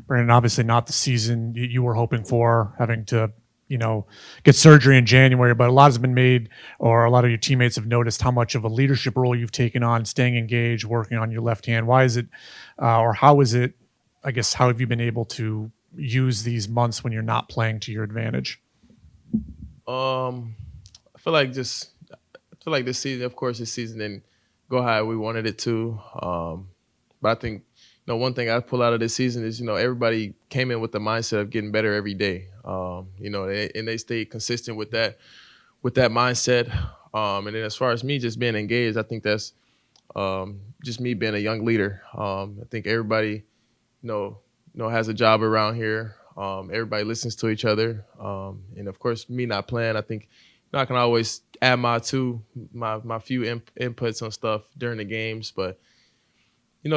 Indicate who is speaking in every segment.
Speaker 1: Brandon, obviously not the season you were hoping for, having to, get surgery in January, but a lot has been made, or a lot of your teammates have noticed how much of a leadership role you've taken on, staying engaged, working on your left hand. Why is it, or how is it, I guess, how have you been able to use these months when you're not playing to your advantage?
Speaker 2: I feel like this season, of course, this season didn't go how we wanted it to. But I think, one thing I pull out of this season is, everybody came in with the mindset of getting better every day. And they stayed consistent with that mindset. And then as far as me just being engaged, I think that's just me being a young leader. I think everybody, has a job around here. Everybody listens to each other. And of course, me not playing, I think, I can always add my few inputs on stuff during the games, but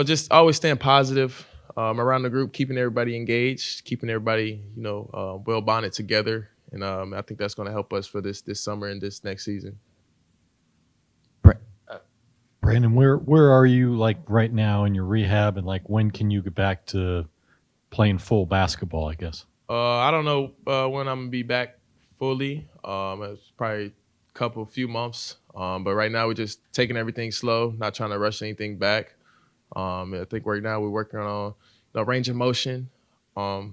Speaker 2: just always staying positive around the group, keeping everybody engaged, keeping everybody well bonded together, and I think that's going to help us for this summer and this next season.
Speaker 3: Brandon, where are you like right now in your rehab, and like when can you get back to playing full basketball? I guess.
Speaker 2: I don't know when I'm gonna be back fully. It's probably few months. But right now we're just taking everything slow, not trying to rush anything back. I think right now we're working on range of motion. I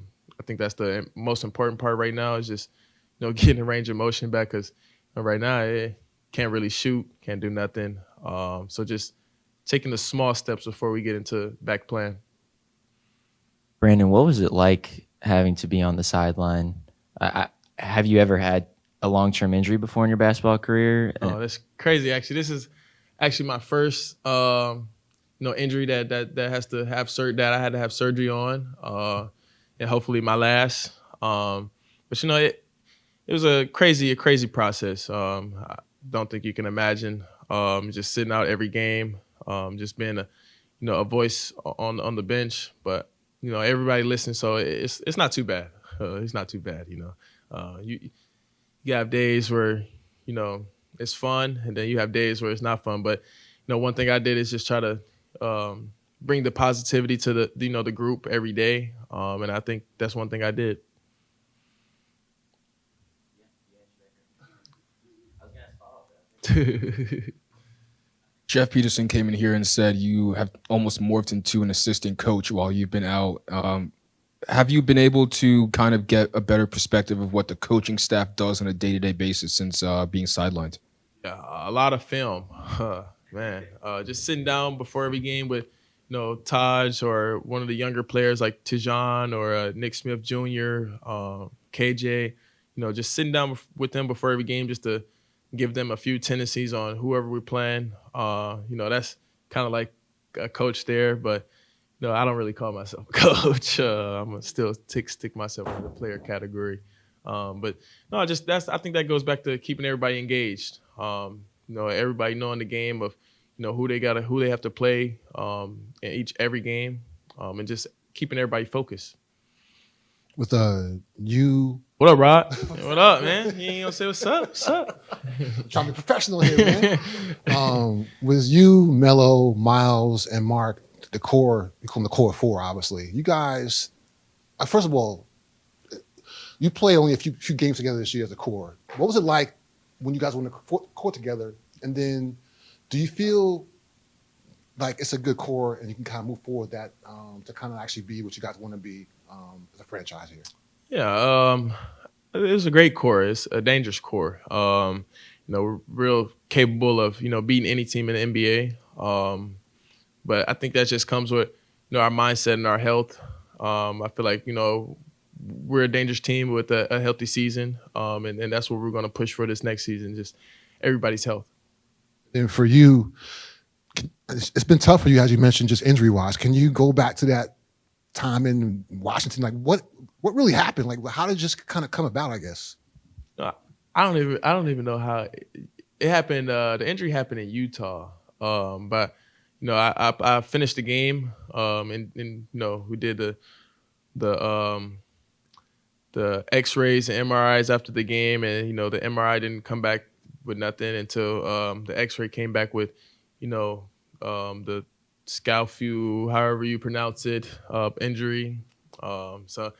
Speaker 2: think that's the most important part right now is just getting the range of motion back because right now can't really shoot, can't do nothing. So just taking the small steps before we get into back playing.
Speaker 4: Brandon, what was it like having to be on the sideline? Have you ever had a long-term injury before in your basketball career?
Speaker 2: Oh, that's crazy. Actually, this is actually my first, injury that has to have that I had to have surgery on, and hopefully my last. But it was a crazy process. I don't think you can imagine just sitting out every game, just being a voice on the bench. But everybody listens, so it's not too bad. It's not too bad. You have days where it's fun, and then you have days where it's not fun. But one thing I did is just try to bring the positivity to the group every day, and I think that's one thing I did.
Speaker 5: Jeff Peterson came in here and said you have almost morphed into an assistant coach while you've been out. Have you been able to kind of get a better perspective of what the coaching staff does on a day-to-day basis since being sidelined?
Speaker 2: Yeah, a lot of film, man. Just sitting down before every game with, Taj or one of the younger players like Tijan or Nick Smith Jr., KJ. Just sitting down with them before every game just to give them a few tendencies on whoever we're playing. That's kind of like a coach there, but I don't really call myself a coach. I'm gonna still stick myself in the player category. But no, I think that goes back to keeping everybody engaged. Everybody knowing the game of who they have to play in every game, and just keeping everybody focused.
Speaker 6: With you.
Speaker 2: What up, Rod? What up, man? You ain't gonna say what's up? What's up?
Speaker 6: Trying to be professional here, man. With you, Melo, Miles, and Mark, the core, we call them the core four, obviously. You guys, first of all, you play only a few games together this year as a core. What was it like when you guys were in the court together? And then do you feel like it's a good core and you can kind of move forward that to kind of actually be what you guys want to be as a franchise here?
Speaker 2: Yeah, it was a great core. It's a dangerous core. We're real capable of, beating any team in the NBA. But I think that just comes with, our mindset and our health. I feel like, we're a dangerous team with a healthy season. And that's what we're going to push for this next season, just everybody's health.
Speaker 6: And for you, it's been tough for you, as you mentioned, just injury-wise. Can you go back to that time in Washington? Like, what really happened? Like, how did it just kind of come about, I guess?
Speaker 2: I don't even know how it happened. The injury happened in Utah. But I finished the game, and we did the X-rays and MRIs after the game, and the MRI didn't come back with nothing until the X-ray came back with the scalpel, however you pronounce it, injury. So,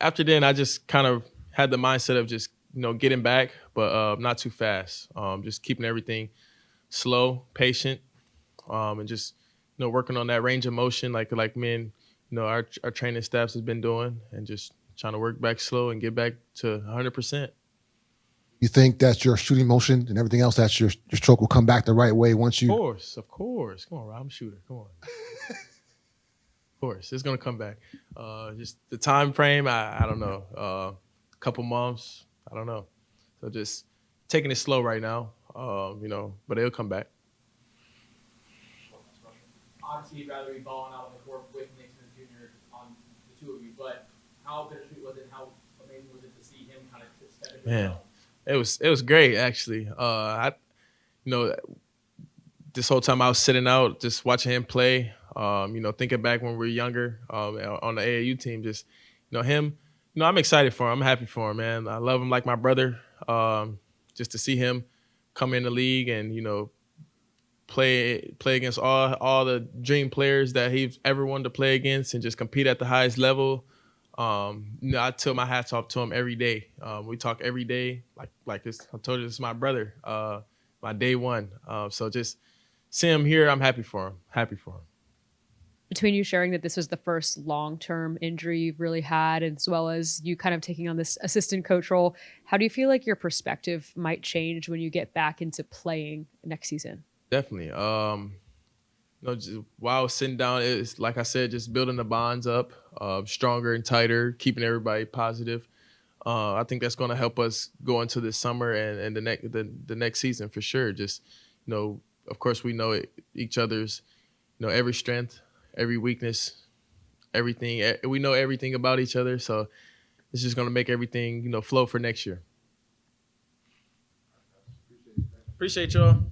Speaker 2: after then, I just kind of had the mindset of just getting back, but not too fast. Just keeping everything slow, patient, and just working on that range of motion, like me and our training staffs has been doing, and just trying to work back slow and get back to 100%.
Speaker 6: You think that your shooting motion and everything else, that your stroke will come back the right way once you?
Speaker 2: Of course. Come on, Rob, I'm a shooter. Come on. Of course, it's gonna come back. Just the time frame, I don't know. A couple months, I don't know. So just taking it slow right now, but it'll come back.
Speaker 7: Obviously, you'd rather be balling out on the court with Nixon Jr. on the two of you, but how bittersweet was it? How amazing was it to see him kind of step into the
Speaker 2: Man,
Speaker 7: role?
Speaker 2: it was great actually. This whole time I was sitting out, just watching him play. Thinking back when we were younger on the AAU team, just him. I'm excited for him. I'm happy for him, man. I love him like my brother. Just to see him come in the league and play against all the dream players that he's ever wanted to play against and just compete at the highest level. I tilt my hats off to him every day. We talk every day, like this. I told you, this is my brother, my day one. So just see him here. I'm happy for him.
Speaker 8: Between you sharing that this was the first long-term injury you've really had, as well as you kind of taking on this assistant coach role, how do you feel like your perspective might change when you get back into playing next season?
Speaker 2: Definitely. Just while I was sitting down, it's like I said, just building the bonds up, stronger and tighter, keeping everybody positive. I think that's going to help us go into this summer and the next season for sure. Just of course we know each other's every strength, every weakness, everything. We know everything about each other, so it's just going to make everything flow for next year. Appreciate y'all.